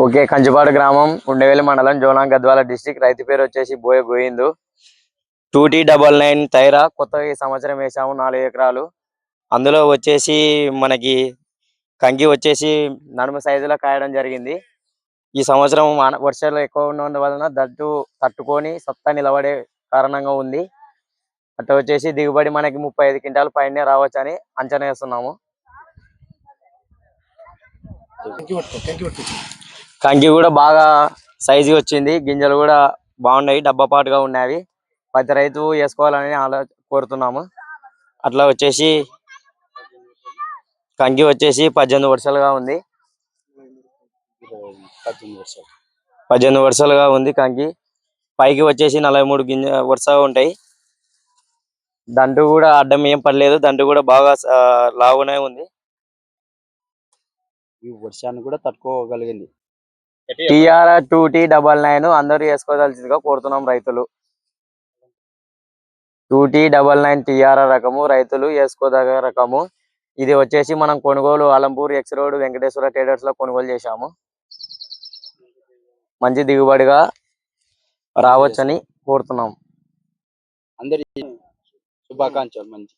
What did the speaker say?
Okay, Kanchipadu గ్రామం, ఉండేవేలి మండలం, జోనాం Gadwal district. రైతు పేరు వచ్చేసి బోయ గోయిందు. 2T99 తైరా కొత్తగా ఈ సంవత్సరం వేసాము, 4 ఎకరాలు. అందులో వచ్చేసి మనకి కంకి వచ్చేసి నడుము సైజులో కాయడం జరిగింది. ఈ సంవత్సరం వర్షాలు ఎక్కువ ఉండడం వలన దట్టు తట్టుకొని సత్తా నిలబడే కారణంగా ఉంది. అట్లా వచ్చేసి దిగుబడి మనకి 35 క్వింటాల పైనే రావచ్చని అంచనా వేస్తున్నాము. కంకి కూడా బాగా సైజు వచ్చింది, గింజలు కూడా బాగున్నాయి, డబ్బపాటుగా ఉన్నాయి. ప్రతి రైతు వేసుకోవాలని కోరుతున్నాము. అట్లా వచ్చేసి కంకి వచ్చేసి 18 వరుసలుగా ఉంది. 18 వరుసలుగా ఉంది కంకి. పైకి వచ్చేసి 43 వరుస ఉంటాయి. దంటు కూడా అడ్డం ఏం పడలేదు, దంటు కూడా బాగా లావునే ఉంది. ఈ వర్షాన్ని కూడా తట్టుకోగలిగింది. TR 2T99 అందరూ వేసుకోవాల్సిందిగా కోరుతున్నాం రైతులు. 2T99 TR రకము, రైతులు వేసుకోదగ రకము. ఇది వచ్చేసి మనం కొనుగోలు Alampur X road Venkateswara traders లో కొనుగోలు చేశాము. మంచి దిగుబడిగా రావచ్చని కోరుతున్నాం. అందరి శుభాకాంక్షలు. మంచి